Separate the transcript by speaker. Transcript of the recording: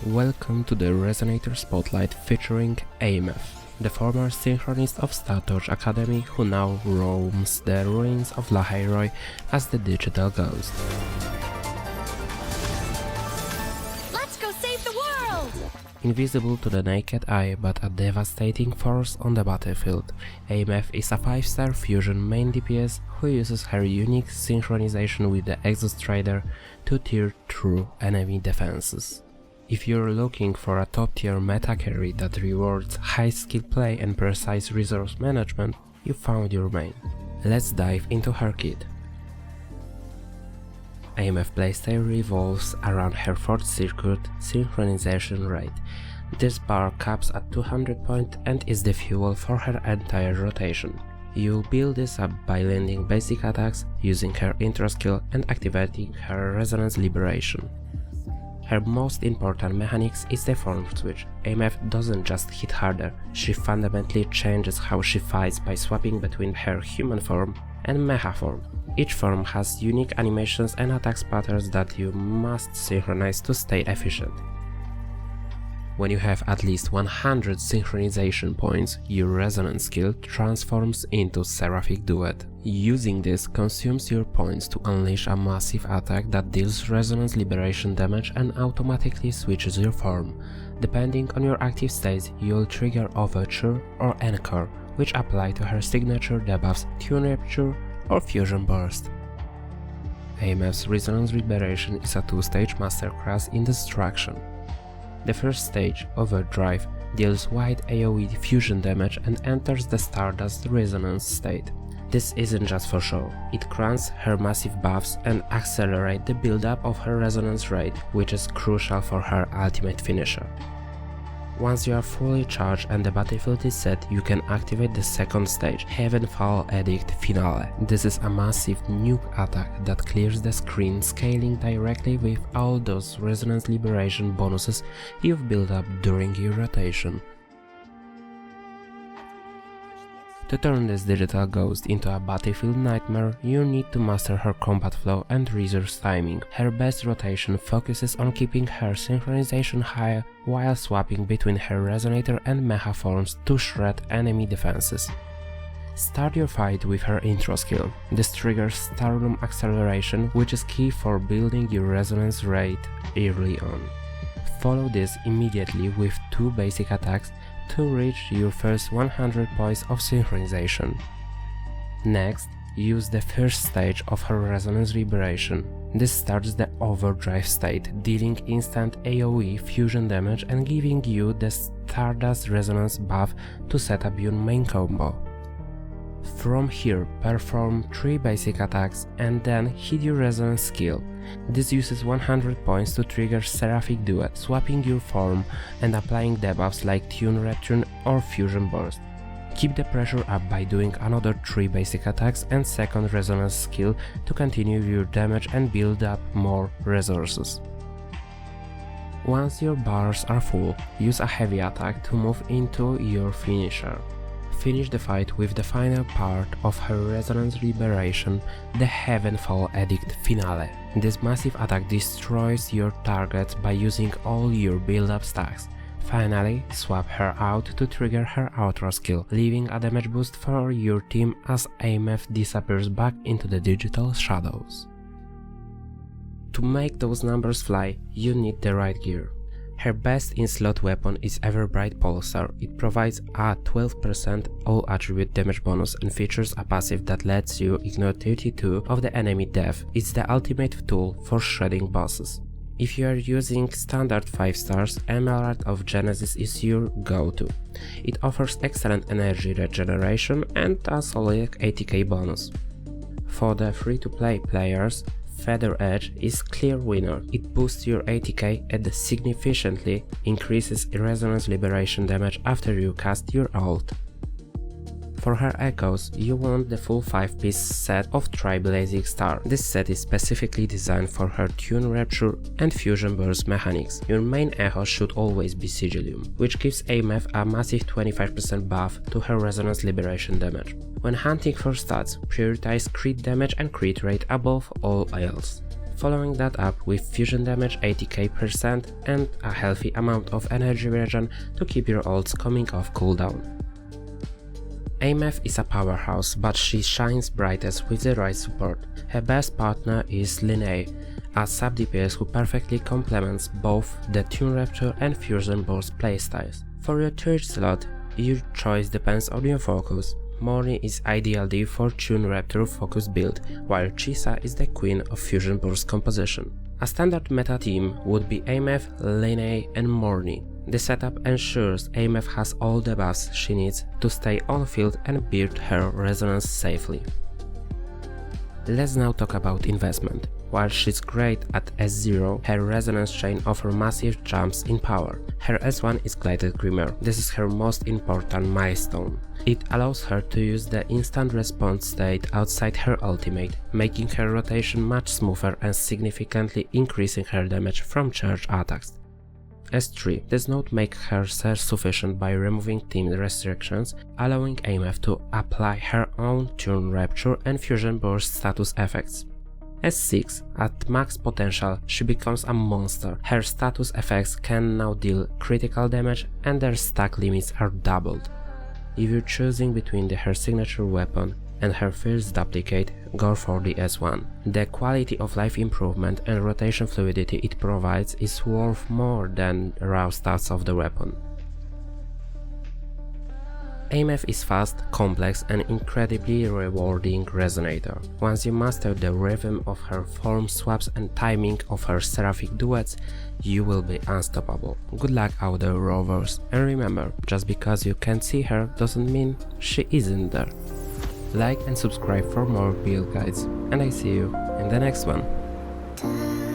Speaker 1: Welcome to the Resonator Spotlight featuring Aemeath, the former synchronist of StarTouch Academy who now roams the ruins of Lahai-Roi as the Digital Ghost.
Speaker 2: Let's go save the world!
Speaker 1: Invisible to the naked eye but a devastating force on the battlefield, Aemeath is a 5-star Fusion Main DPS who uses her unique synchronization with the Exhaust Rider to tear through enemy defenses. If you're looking for a top-tier meta carry that rewards high skill play and precise resource management, you found your main. Let's dive into her kit. Aemeath playstyle revolves around her 4th circuit synchronization rate. This bar caps at 200 points and is the fuel for her entire rotation. You build this up by landing basic attacks, using her intro skill and activating her Resonance Liberation. Her most important mechanics is the form switch. Aemeath doesn't just hit harder, she fundamentally changes how she fights by swapping between her human form and mecha form. Each form has unique animations and attack patterns that you must synchronize to stay efficient. When you have at least 100 synchronization points, your resonance skill transforms into Seraphic Duet. Using this consumes your points to unleash a massive attack that deals resonance liberation damage and automatically switches your form. Depending on your active state, you'll trigger Overture or Encore, which apply to her signature debuffs Tune Rupture or Fusion Burst. Aemeath's Resonance Liberation is a 2-stage masterclass in destruction. The first stage, Overdrive, deals wide AoE fusion damage and enters the Stardust Resonance state. This isn't just for show, it grants her massive buffs and accelerates the build-up of her resonance rate, which is crucial for her ultimate finisher. Once you are fully charged and the battlefield is set, you can activate the second stage, Heavenfall Edict Finale. This is a massive nuke attack that clears the screen, scaling directly with all those resonance liberation bonuses you've built up during your rotation. To turn this digital ghost into a battlefield nightmare, you need to master her combat flow and resource timing. Her best rotation focuses on keeping her synchronization high while swapping between her resonator and mecha forms to shred enemy defenses. Start your fight with her intro skill. This triggers Stardom Acceleration, which is key for building your resonance rate early on. Follow this immediately with 2 basic attacks to reach your first 100 points of synchronization. Next, use the first stage of her Resonance Liberation. This starts the Overdrive state, dealing instant AoE fusion damage and giving you the Stardust Resonance buff to set up your main combo. From here, perform 3 basic attacks and then hit your Resonance skill. This uses 100 points to trigger Seraphic Duet, swapping your form and applying debuffs like Tune Rupture or Fusion Burst. Keep the pressure up by doing another 3 basic attacks and second Resonance skill to continue your damage and build up more resources. Once your bars are full, use a heavy attack to move into your finisher. Finish the fight with the final part of her Resonance Liberation, the Heavenfall Edict Finale. This massive attack destroys your target by using all your build-up stacks. Finally, swap her out to trigger her outro skill, leaving a damage boost for your team as Aemeath disappears back into the digital shadows. To make those numbers fly, you need the right gear. Her best in-slot weapon is Everbright Pulsar. It provides a 12% all attribute damage bonus and features a passive that lets you ignore 32 of the enemy death. It's the ultimate tool for shredding bosses. If you are using standard 5 stars, Emerald of Genesis is your go-to. It offers excellent energy regeneration and a solid 80k bonus. For the free-to-play players, Feather Edge is clear winner. It boosts your 80k and significantly increases Resonance Liberation damage after you cast your ult. For her echoes, you want the full 5-piece set of Tri-Blazing Star. This set is specifically designed for her Tune Rupture and Fusion Burst mechanics. Your main echo should always be Sigillium, which gives Aemeath a massive 25% buff to her Resonance Liberation damage. When hunting for stats, prioritize crit damage and crit rate above all else. following that up with fusion damage 80k% and a healthy amount of energy regen to keep your ults coming off cooldown. Aemeath is a powerhouse, but she shines brightest with the right support. Her best partner is Linnae, a sub DPS who perfectly complements both the Tune Rapture and Fusion Burst playstyles. For your third slot, your choice depends on your focus. Morni is ideally for Tune Rapture focus build, while Chisa is the queen of Fusion Burst composition. A standard meta team would be Aemeath, Linnae and Morni. The setup ensures Aemeath has all the buffs she needs to stay on field and build her resonance safely. Let's now talk about investment. While she's great at S0, her resonance chain offers massive jumps in power. Her S1 is Glided Grimmer. This is her most important milestone. It allows her to use the instant response state outside her ultimate, making her rotation much smoother and significantly increasing her damage from charge attacks. S3 does not make her self-sufficient by removing team restrictions, allowing Aemeath to apply her own Tune Rapture and Fusion Burst status effects. S6, at max potential, she becomes a monster. Her status effects can now deal critical damage and their stack limits are doubled. If you're choosing between her signature weapon and her first duplicate, go for the S1. The quality of life improvement and rotation fluidity it provides is worth more than raw stats of the weapon. Aemeath is fast, complex and incredibly rewarding Resonator. Once you master the rhythm of her form swaps and timing of her seraphic duets, you will be unstoppable. Good luck out there, rovers, and remember, just because you can't see her doesn't mean she isn't there. Like and subscribe for more build guides, and I see you in the next one.